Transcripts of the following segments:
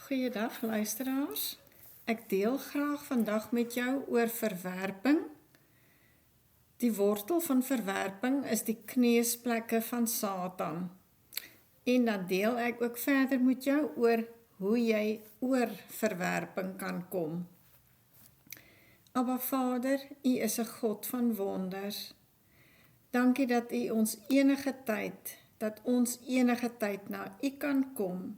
Goeiedag luisteraars. Ek deel graag vandag met jou oor verwerping. Die wortel van verwerping is die kneusplekke van Satan. En dan deel ek ook verder met jou oor hoe jy oor verwerping kan kom. Abba Vader, U is 'n God van wonders. Dankie dat U ons enige tyd na U kan kom.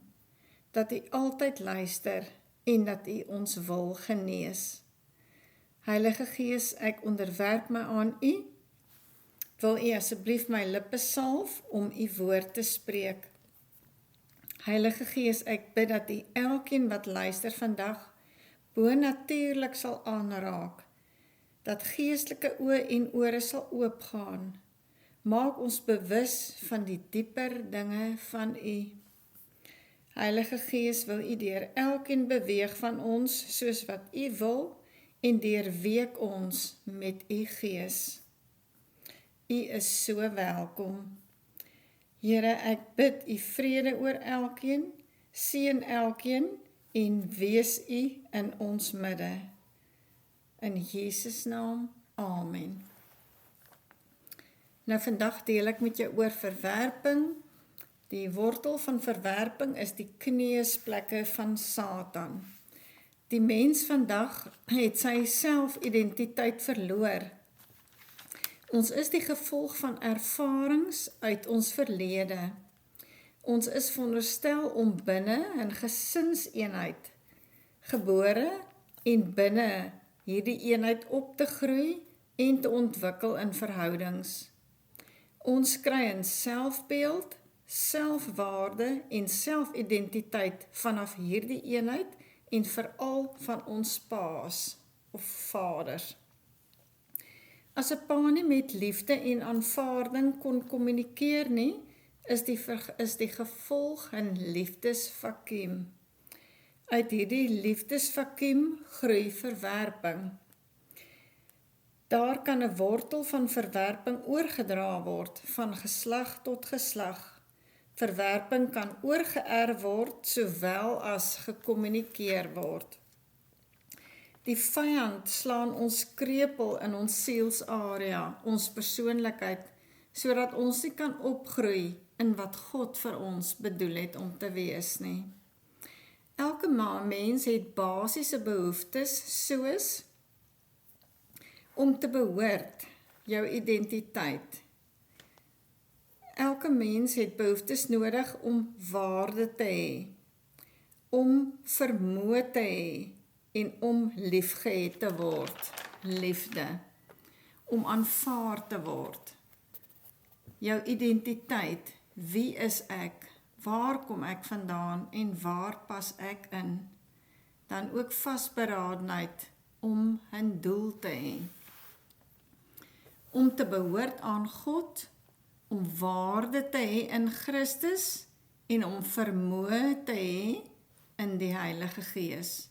Dat U altyd luister en dat U ons wil genees. Heilige Gees, ek onderwerp my aan U. Wil U asseblief my lippe salf om U woord te spreek. Heilige Gees, ek bid dat U elkeen wat luister vandag bonatuurlik sal aanraak. Dat geestelike oë en ore sal oopgaan. Maak ons bewus van die dieper dinge van U. Heilige Gees, wil U deur elkeen beweeg van ons soos wat U wil en deurweek ons met U Gees. U is so welkom. Here, ek bid U vrede oor elkeen, seën elkeen en wees U in ons midde. In Jesus naam, amen. Nou vandag deel ek met jou oor verwerping. Die wortel van verwerping is die kneusplekke van Satan. Die mens vandag het sy selfidentiteit verloor. Ons is die gevolg van ervarings uit ons verlede. Ons is veronderstel om binne 'n gesinseenheid gebore en binne hierdie eenheid op te groei en te ontwikkel in verhoudings. Ons kry 'n selfbeeld, selfwaarde en selfidentiteit vanaf hierdie eenheid en veral van ons paas of vaders. As 'n pa nie met liefde en aanvaarding kon kommunikeer nie, is die gevolg 'n liefdesvakuum. Uit hierdie liefdesvakuum groei verwerping. Daar kan 'n wortel van verwerping oorgedra word van geslag tot geslag. Verwerping kan oorgeërf word, sowel as gekommunikeer word. Die vyand slaan ons krepel in ons sielsarea, ons persoonlikheid, sodat ons nie kan opgroei in wat God vir ons bedoel het om te wees nie. Elke mens het basiese behoeftes, soos om te behoort, jou identiteit. Elke mens het behoeftes nodig om waarde te hê, om vermoë te hê en om liefgehet te word, liefde, om aanvaar te word. Jou identiteit, wie is ek, waar kom ek vandaan en waar pas ek in? Dan ook vasberadenheid om 'n doel te hê. Om te behoort aan God, om waarde te hê in Christus en om vermoë te hê in die Heilige Gees.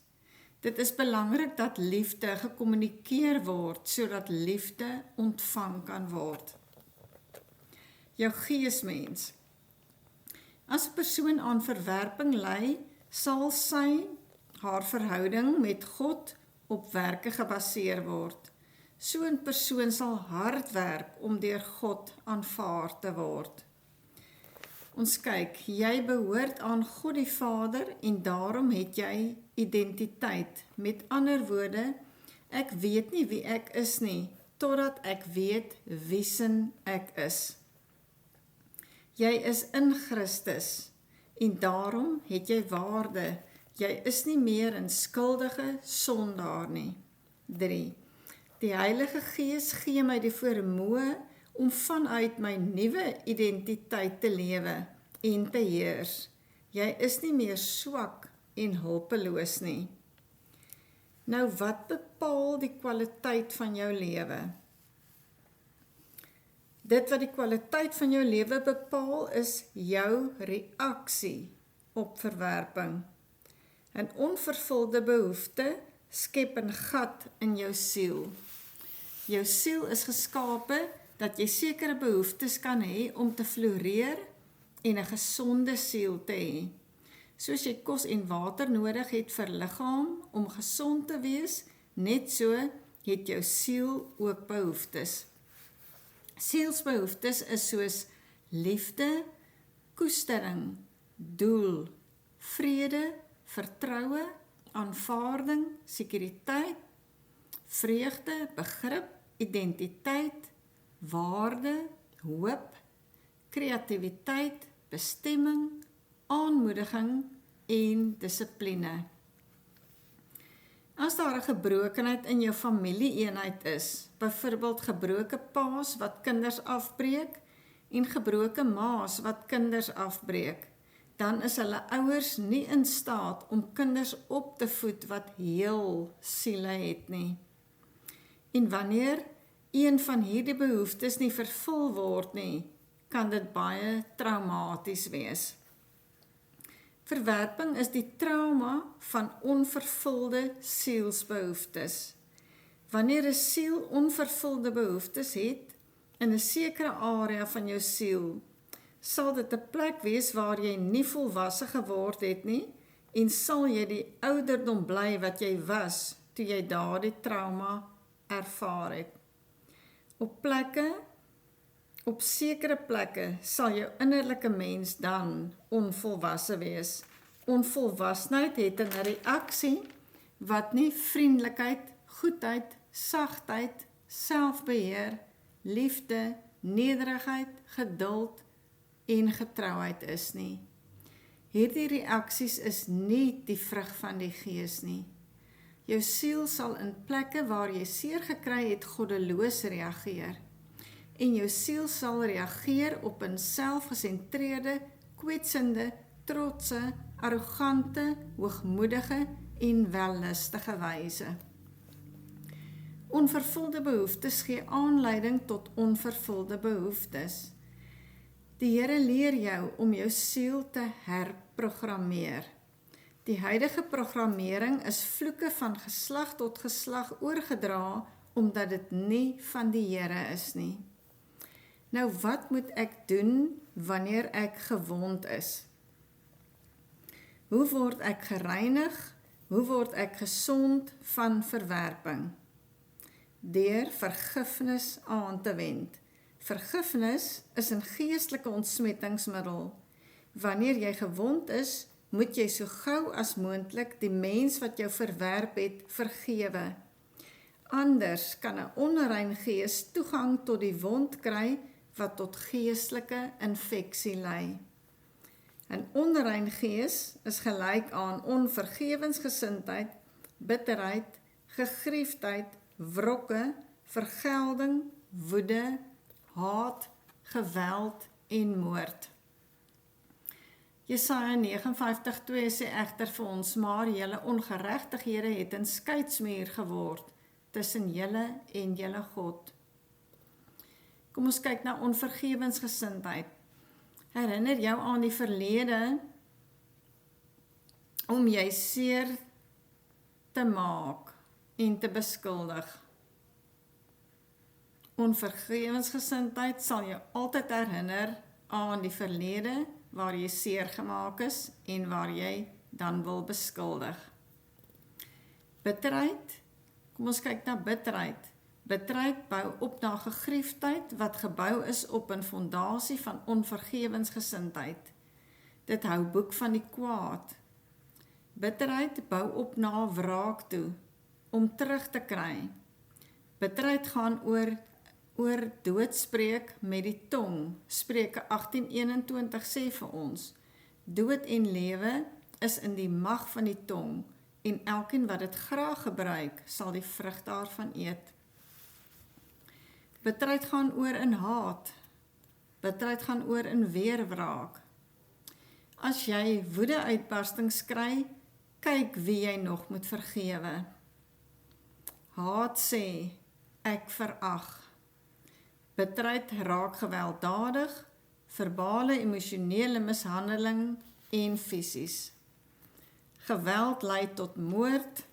Dit is belangrik dat liefde gekommunikeer word, sodat liefde ontvang kan word. Jou geesmens. As 'n persoon aan verwerping ly, sal haar verhouding met God op werke gebaseer word. So 'n persoon sal hard werk om deur God aanvaar te word. Ons kyk, jy behoort aan God die Vader en daarom het jy identiteit. Met ander woorde, ek weet nie wie ek is nie, totdat ek weet wiesin ek is. Jy is in Christus en daarom het jy waarde. Jy is nie meer 'n skuldige sondaar nie. 3. Die Heilige Gees gee my die vermoë om vanuit my nuwe identiteit te lewe en te heers. Jy is nie meer swak en hulpeloos nie. Nou, wat bepaal die kwaliteit van jou lewe? Dit wat die kwaliteit van jou lewe bepaal is jou reaksie op verwerping. 'n onvervulde behoefte skep 'n gat in jou siel. Jou siel is geskape dat jy sekere behoeftes kan hê om te floreer en 'n gesonde siel te hê. Soos jy kos en water nodig het vir liggaam om gesond te wees, net so het jou siel ook behoeftes. Sielsbehoeftes is soos liefde, koestering, doel, vrede, vertroue, aanvaarding, sekuriteit, vreugde, begrip, identiteit, waarde, hoop, kreatiwiteit, bestemming, aanmoediging en dissipline. As daar 'n gebrokenheid in jou familieeenheid is, byvoorbeeld gebroke paas wat kinders afbreek en gebroke maas wat kinders afbreek, dan is hulle ouers nie in staat om kinders op te voed wat heel siele het nie. En wanneer een van hierdie behoeftes nie vervul word nie, kan dit baie traumaties wees. Verwerping is die trauma van onvervulde sielsbehoeftes. Wanneer 'n siel onvervulde behoeftes het in 'n sekere area van jou siel, sal dit 'n plek wees waar jy nie volwasse geword het nie en sal jy die ouderdom bly wat jy was toe jy daardie trauma ervaar het. Op sekere plekke sal jou innerlike mens dan onvolwasse wees. Onvolwassenheid het 'n reaksie wat nie vriendelikheid, goedheid, sagtheid, selfbeheer, liefde, nederigheid, geduld en getrouheid is nie. Hierdie reaksies is nie die vrug van die Gees nie. Jou siel sal in plekke waar jy seer gekry het, goddeloos reageer. En jou siel sal reageer op 'n selfgesentreerde, kwetsende, trotse, arrogante, hoogmoedige en wellustige wyse. Onvervulde behoeftes gee aanleiding tot onvervulde behoeftes. Die Here leer jou om jou siel te herprogrammeer. Die huidige programmering is vloeke van geslag tot geslag oorgedra, omdat dit nie van die Here is nie. Nou, wat moet ek doen wanneer ek gewond is? Hoe word ek gereinig? Hoe word ek gesond van verwerping? Deur vergifnis aan te wend. Vergifnis is 'n geestelike ontsmettingsmiddel. Wanneer jy gewond is, moet jy so gou as moontlik die mens wat jou verwerp het, vergewe. Anders kan 'n onrein gees toegang tot die wond kry wat tot geestelike infeksie lei. 'n Onrein gees is gelyk aan onvergewensgesindheid, bitterheid, gegriefdheid, wrokke, vergelding, woede, haat, geweld en moord. Jesaja 59:2 sê egter vir ons, maar julle ongeregtighede het 'n skeidsmuur geword tussen julle en julle God. Kom ons kyk na onvergewensgesindheid. Herinner jou aan die verlede om jy seer te maak en te beskuldig. Onvergewensgesindheid sal jou altyd herinner aan die verlede waar jy seer gemaak is en waar jy dan wil beskuldig. Bitterheid, kom ons kyk na bitterheid. Bitterheid bou op na gegriefdheid wat gebou is op 'n fondasie van onvergewensgesindheid. Dit hou boek van die kwaad. Bitterheid bou op na wraak toe, om terug te kry. Bitterheid gaan oor doodspreek met die tong. Spreuke 18:21 sê vir ons, dood en lewe is in die mag van die tong, en elkeen wat dit graag gebruik, sal die vrug daarvan eet. Bitterheid gaan oor in haat. Bitterheid gaan oor in weerwraak. As jy woede-uitbarstings kry, kyk wie jy nog moet vergewe. Haat sê, ek verag. Bitterheid raak gewelddadig, verbale, emosionele mishandeling en fisies. Geweld lei tot moord.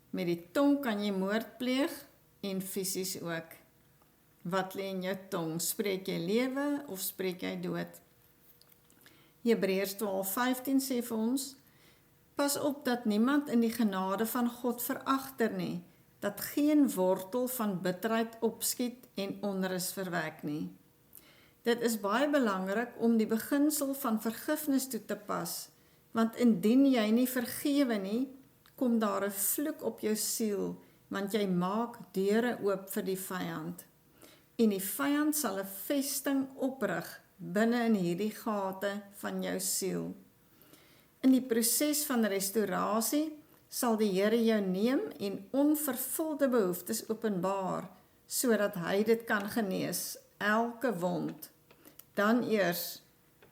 Met die tong kan jy moord pleeg en fisies ook. Wat lê in jou tong? Spreek jy lewe of spreek jy dood? Hebreërs 12:15 sê vir ons, pas op dat niemand in die genade van God veragter nie, dat geen wortel van bitterheid opskiet en onrus verwek nie. Dit is baie belangrik om die beginsel van vergifnis toe te pas, want indien jy nie vergewe nie, kom daar 'n vloek op jou siel, want jy maak deure oop vir die vyand. En die vyand sal 'n vesting oprig binne in hierdie gate van jou siel. In die proses van restaurasie sal die Here jou neem en onvervulde behoeftes openbaar, sodat hy dit kan genees, elke wond. Dan eers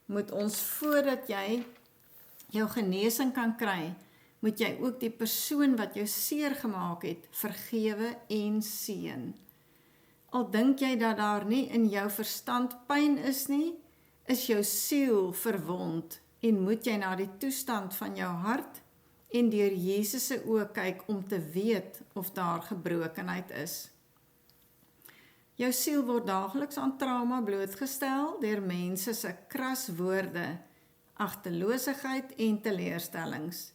moet ons, voordat jy jou genesing kan kry, moet jy ook die persoon wat jou seer gemaak het, vergewe en seën. Al dink jy dat daar nie in jou verstand pyn is nie, is jou siel verwond en moet jy na die toestand van jou hart en deur Jesus se oë kyk om te weet of daar gebrokenheid is. Jou siel word daagliks aan trauma blootgestel deur mense se kras woorde, agteloosheid en teleurstellings.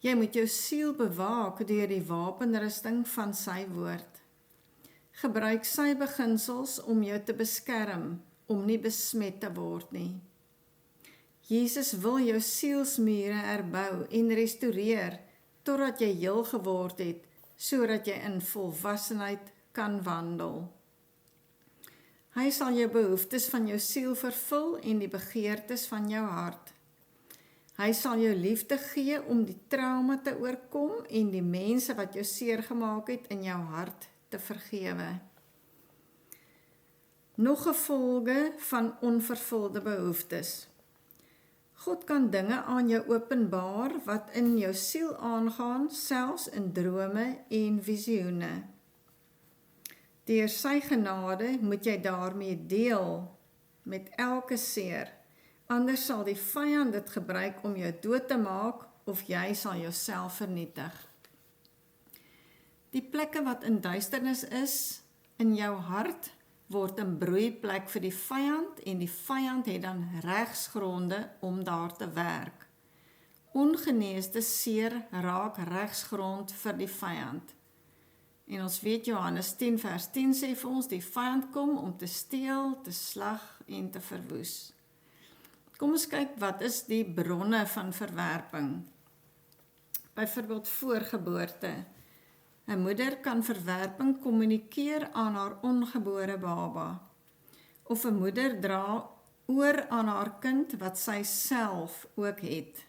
Jy moet jou siel bewaak deur die wapenrusting van sy woord. Gebruik sy beginsels om jou te beskerm, om nie besmet te word nie. Jesus wil jou sielsmure herbou en restoreer, totdat jy heel geword het, sodat jy in volwassenheid kan wandel. Hy sal jou behoeftes van jou siel vervul en die begeertes van jou hart. Hy sal jou liefde gee om die trauma te oorkom en die mense wat jou seer gemaak het in jou hart te vergewe. Nog gevolge van onvervulde behoeftes. God kan dinge aan jou openbaar wat in jou siel aangaan, selfs in drome en visioene. Deur sy genade moet jy daarmee deel met elke seer, anders sal die vyand dit gebruik om jou dood te maak of jy sal jouself vernietig. Die plekke wat in duisternis is in jou hart word 'n broeiplek vir die vyand en die vyand het dan regsgronde om daar te werk. Ongeneesde seer raak regsgrond vir die vyand. En ons weet Johannes 10 vers 10 sê vir ons, die vyand kom om te steel, te slag en te verwoes. Kom ons kyk, wat is die bronne van verwerping? Byvoorbeeld voorgeboorte. 'n moeder kan verwerping kommunikeer aan haar ongebore baba. Of 'n moeder dra oor aan haar kind wat sy self ook het.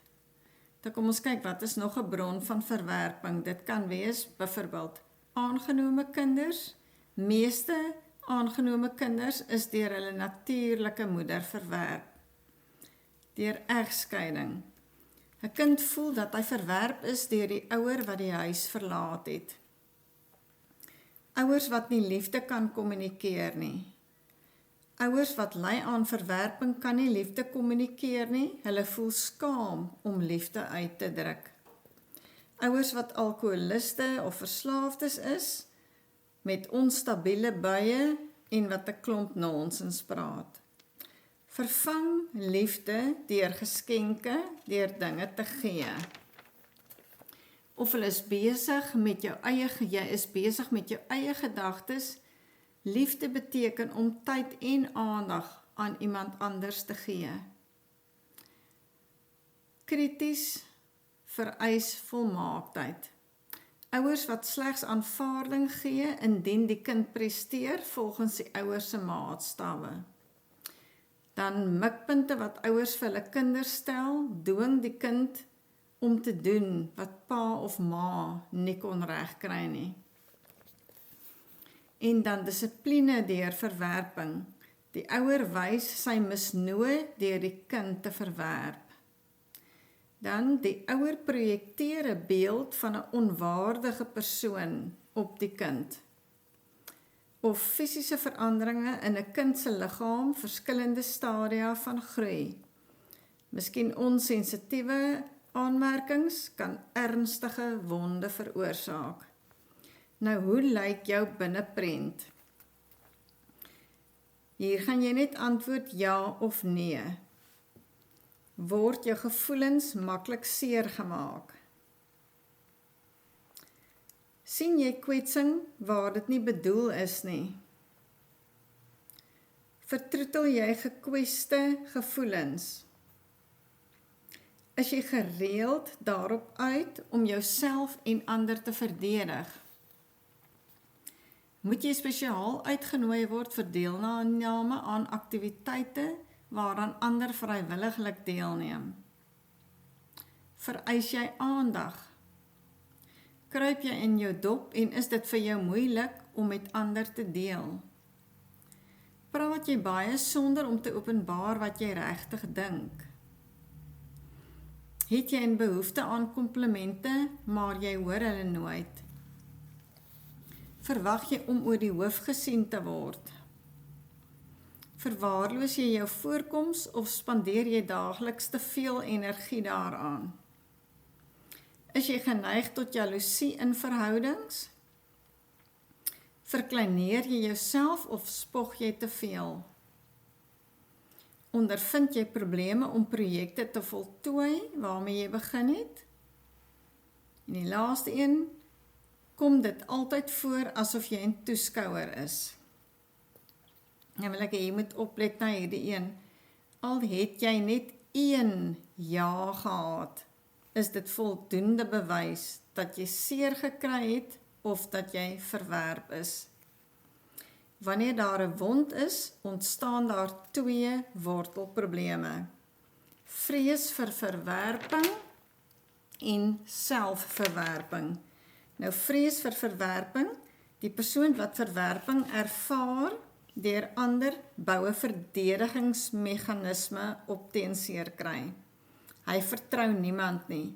Dan kom ons kyk, wat is nog 'n bron van verwerping? Dit kan wees byvoorbeeld aangenome kinders. Meeste aangenome kinders is deur hulle natuurlike moeder verwerp. Deur egskeiding. 'n kind voel dat hy verwerp is deur die ouer wat die huis verlaat het. Ouers wat nie liefde kan kommunikeer nie. Ouers wat ly aan verwerping kan nie liefde kommunikeer nie, hulle voel skaam om liefde uit te druk. Ouers wat alkoholiste of verslaafdes is, met onstabiele buie en wat 'n klomp nonsens praat. Vervang liefde deur geskenke, deur dinge te gee. Of hulle is besig met jou eie, jy is besig met jou eie gedagtes. Liefde beteken om tyd en aandag aan iemand anders te gee. Krities vereis volmaaktheid. Ouers wat slegs aanvaarding gee indien die kind presteer volgens die ouers se maatstawwe. Dan mikpunte wat ouers vir hulle kinders stel, dwing die kind om te doen wat pa of ma nie kon regkry nie. En dan dissipline deur verwerping. Die ouer wys sy misnoë deur die kind te verwerp. Dan die ouer projekteer 'n beeld van 'n onwaardige persoon op die kind. Of fisiese veranderinge in 'n kind se liggaam, verskillende stadia van groei. Miskien onsensitiewe aanmerkings kan ernstige wonde veroorsaak. Nou, hoe lyk jou binneprent? Hier gaan jy net antwoord ja of nee. Word jou gevoelens maklik seer gemaak? Sien jy kwetsing waar dit nie bedoel is nie? Vertroetel jy gekweste gevoelens? Is jy gereeld daarop uit om jouself en ander te verdedig? Moet jy spesiaal uitgenooi word vir deelname aan aktiwiteite waaraan ander vrywilliglik deelneem? Vereis jy aandag? Kruip jy in jou dop en is dit vir jou moeilik om met ander te deel? Praat jy baie sonder om te openbaar wat jy regtig dink? Het jy 'n behoefte aan komplimente, maar jy hoor hulle nooit? Verwag jy om oor die hoof gesien te word? Verwaarloos jy jou voorkoms of spandeer jy daagliks te veel energie daaraan? Is jy geneig tot jaloesie in verhoudings? Verkleineer jy jouself of spog jy te veel? Ondervind jy probleme om projekte te voltooi waarmee jy begin het? En die laaste een, kom dit altyd voor asof jy 'n toeskouer is? Nou wil ek hê jy moet oplet na hierdie een. Al het jy net 1 ja gehad, is dit voldoende bewys dat jy seer gekry het of dat jy verwerp is. Wanneer daar 'n wond is, ontstaan daar 2 wortelprobleme. Vrees vir verwerping en selfverwerping. Nou vrees vir verwerping, die persoon wat verwerping ervaar deur ander bou 'n verdedigingsmeganisme op teen seer kry. Hy vertrou niemand nie.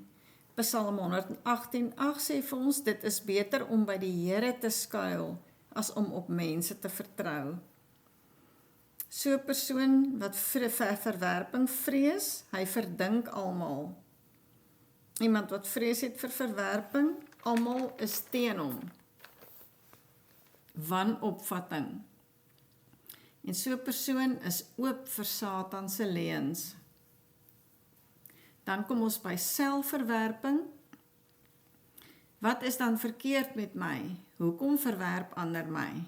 Psalm 118:8 sê vir ons, dit is beter om by die Here te skuil as om op mense te vertrou. So 'n persoon wat vir verwerping vrees, hy verdink almal. Iemand wat vrees het vir verwerping, almal is teen hom. Wanopvatting. En so 'n persoon is oop vir Satan se leuns. Dan kom ons by selfverwerping. Wat is dan verkeerd met my? Hoekom verwerp ander my?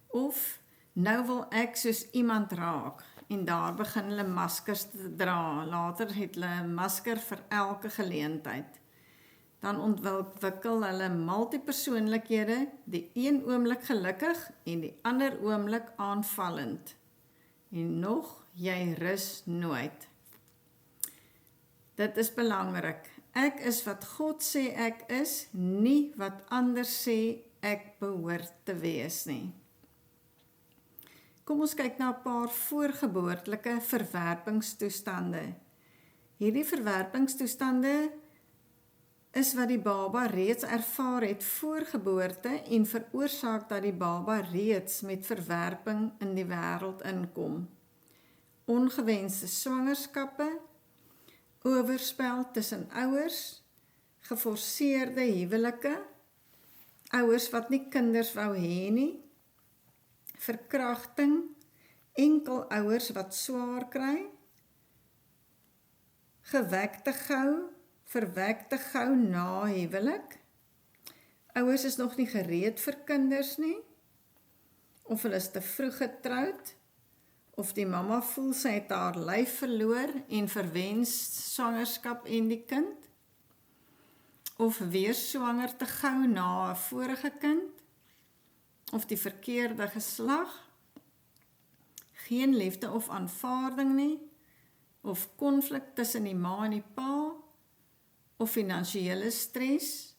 Of, nou wil ek soos iemand raak, en daar begin hulle maskers te dra. Later het hulle 'n masker vir elke geleentheid. Dan ontwikkel hulle multipersoonlikhede, die een oomblik gelukkig en die ander oomblik aanvallend. En nog, jy rus nooit. Dit is belangrik. Ek is wat God sê ek is, nie wat ander sê ek behoort te wees nie. Kom ons kyk na 'n paar voorgeboortelike verwerpingstoestande. Hierdie verwerpingstoestande is wat die baba reeds ervaar het voor geboorte en veroorsaak dat die baba reeds met verwerping in die wêreld inkom. Ongewenste swangerskappe, oorspel tussen ouers, geforseerde huwelike, ouers wat nie kinders wou hê nie, verkrachting, enkel ouers wat swaar kry, gewekte gou, verwekte gou na huwelik, ouers is nog nie gereed vir kinders nie, of hulle is te vroeg getroud, of die mamma voel sy het haar lyf verloor en verwens swangerskap en die kind, of weer swanger te gou na 'n vorige kind, of die verkeerde geslag, geen liefde of aanvaarding nie, of konflik tussen die ma en die pa, of finansiële stres,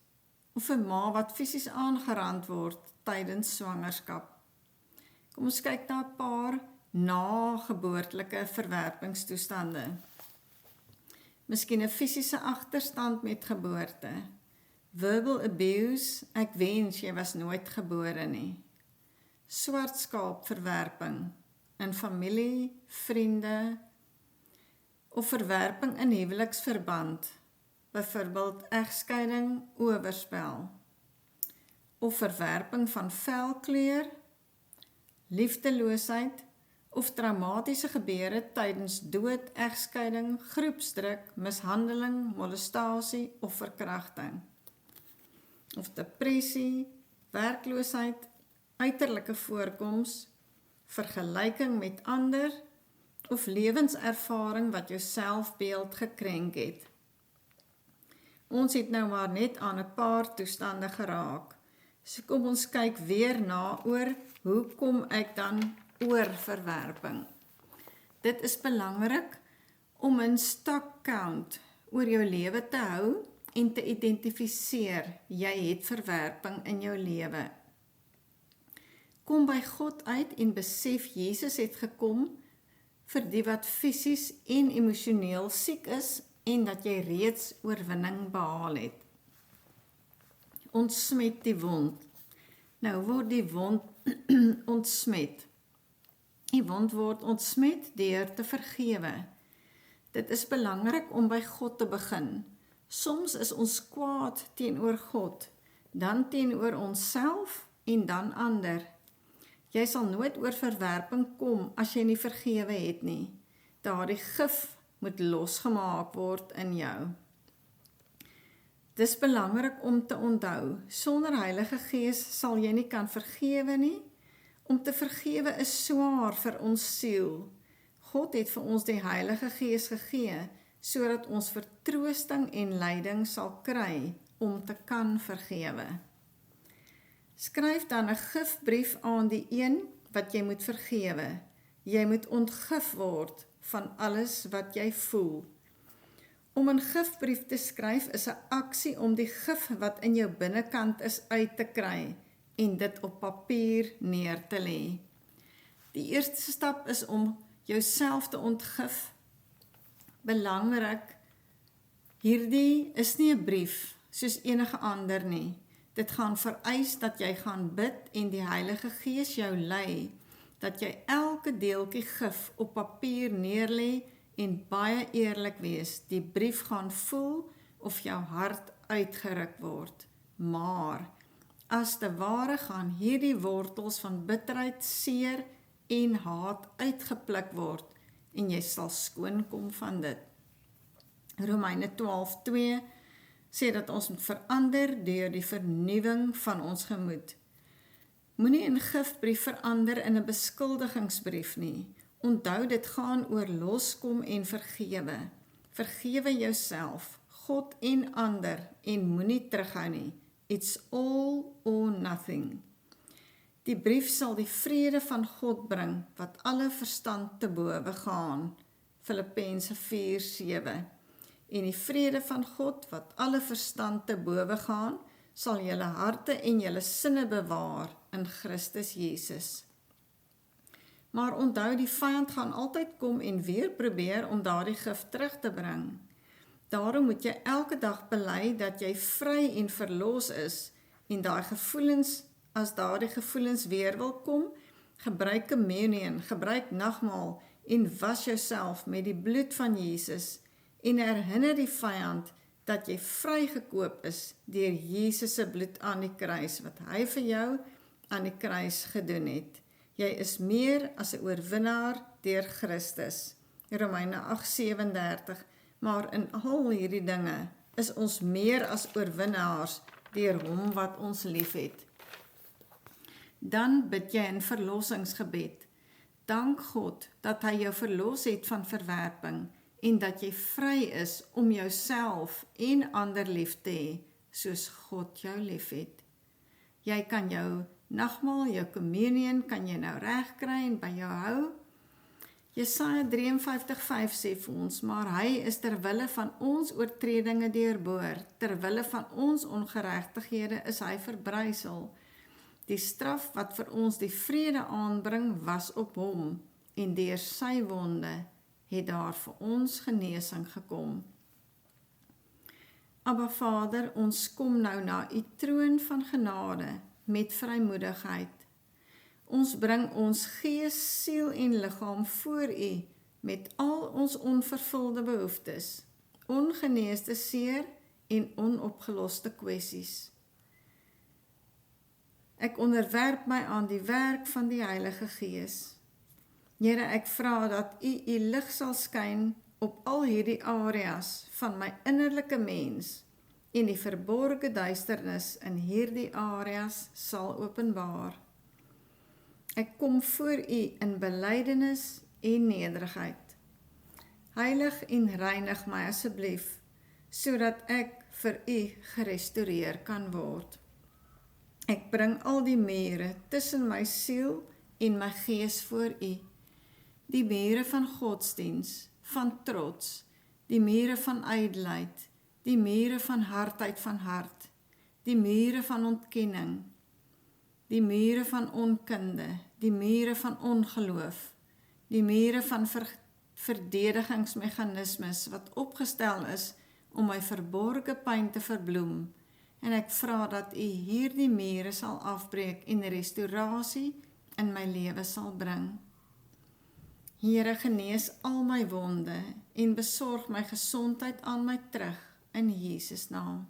of 'n ma wat fisies aangerand word tydens swangerskap. Kom ons kyk na 'n paar nageboortelike verwerpingstoestande. Miskien 'n fisiese agterstand met geboorte. Verbal abuse, ek wens jy was nooit gebore nie. Swart skaap verwerping in familie, vriende, of verwerping in huweliksverband, byvoorbeeld egskeiding, oorspel, of verwerping van velkleur, liefdeloosheid, of traumatiese gebeure tydens dood, egskeiding, groepsdruk, mishandeling, molestasie of verkrachting. Of depressie, werkloosheid, uiterlike voorkoms, vergelyking met ander, of lewenservaring wat jou selfbeeld gekrenk het. Ons het nou maar net aan 'n paar toestande geraak. So kom ons kyk weer na oor hoe kom ek dan oor verwerping. Dit is belangrik om 'n stock count oor jou lewe te hou en te identifiseer, jy het verwerping in jou lewe. Kom by God uit en besef Jesus het gekom vir die wat fisies en emosioneel siek is en dat jy reeds oorwinning behaal het. Ontsmet die wond. Nou word die wond ontsmet. Die wond word ontsmet deur te vergewe. Dit is belangrik om by God te begin. Soms is ons kwaad teenoor God, dan teenoor onsself en dan ander. Jy sal nooit oor verwerping kom as jy nie vergewe het nie. Daardie gif moet losgemaak word in jou. Dis belangrik om te onthou, sonder Heilige Gees sal jy nie kan vergewe nie. Om te vergewe is swaar vir ons siel. God het vir ons die Heilige Gees gegee, sodat ons vertroosting en leiding sal kry om te kan vergewe. Skryf dan 'n gifbrief aan die een wat jy moet vergewe. Jy moet ontgif word van alles wat jy voel. Om 'n gifbrief te skryf is 'n aksie om die gif wat in jou binnekant is uit te kry en dit op papier neer te lê. Die eerste stap is om jouself te ontgif. Belangrik, hierdie is nie 'n brief soos enige ander nie. Dit gaan vereis dat jy gaan bid en die Heilige Gees jou lei, dat jy elke deeltjie gif op papier neerlê en baie eerlik wees. Die brief gaan voel of jou hart uitgeruk word. Maar, as te ware gaan hierdie wortels van bitterheid, seer en haat uitgepluk word en jy sal skoonkom van dit. Romeine 12:2 sê dat ons moet verander deur die vernuwing van ons gemoed. Moenie 'n gifbrief verander in 'n beskuldigingsbrief nie. Onthou, dit gaan oor loskom en vergewe. Vergewe jouself, God en ander en moenie terughou nie. It's all or nothing. Die brief sal die vrede van God bring wat alle verstand te bowe gaan. Filippense 4:7. En die vrede van God wat alle verstand te bowe gaan, sal julle harte en julle sinne bewaar in Christus Jesus. Maar onthou, die vyand gaan altyd kom en weer probeer om daardie gif terug te bring. Daarom moet jy elke dag bely dat jy vry en verlos is en as daardie gevoelens weer wil kom, gebruik communion, gebruik nagmaal en was jouself met die bloed van Jesus en herinner die vyand dat jy vrygekoop is deur Jesus se bloed aan die kruis, wat hy vir jou aan die kruis gedoen het. Jy is meer as 'n oorwinnaar deur Christus. Romeine 8:37. Maar in al hierdie dinge is ons meer as oorwinnaars deur hom wat ons liefhet. Dan bid jy 'n verlossingsgebed. Dank God dat hy jou verlos het van verwerping en dat jy vry is om jouself en ander lief te hê, soos God jou liefhet. Jy kan jou nagmaal, jou communion, kan jy nou regkry en by jou hou. Jesaja 53:5 sê vir ons, maar hy is terwille van ons oortredinge deurboor, terwille van ons ongeregtighede is hy verbrysel. Die straf wat vir ons die vrede aanbring was op hom, en deur sy wonde het daar vir ons genesing gekom. Abba Vader, ons kom nou na u troon van genade met vrymoedigheid. Ons bring ons gees, siel en liggaam voor u met al ons onvervulde behoeftes, ongeneesde seer en onopgeloste kwessies. Ek onderwerp my aan die werk van die Heilige Gees. Here, ek vra dat U lig sal skyn op al hierdie areas van my innerlike mens en die verborgde duisternis in hierdie areas sal openbaar. Ek kom voor U in belydenis en nederigheid. Heilig en reinig my asseblief, sodat ek vir U gerestoreer kan word. Ek bring al die mure tussen my siel en my gees voor U. Die mure van godsdiens, van trots, die mure van ydelheid, die mure van hardheid van hart, die mure van ontkenning, die mure van onkunde, die mure van ongeloof, die mure van verdedigingsmeganismes wat opgestel is om my verborgde pyn te verbloem, en ek vra dat U hierdie mure sal afbreek en restaurasie in my lewe sal bring. Here, genees al my wonde en besorg my gesondheid aan my terug in Jesus naam.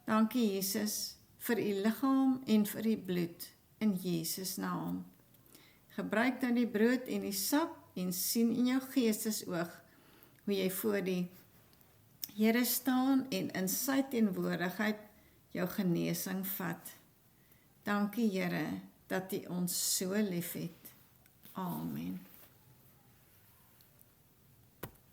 Dankie Jesus vir U liggaam en vir U bloed in Jesus naam. Gebruik dan die brood en die sap en sien in jou geestesoog hoe jy voor die Here staan en in sy teenwoordigheid jou genesing vat. Dankie Here dat U ons so liefhet. Amen.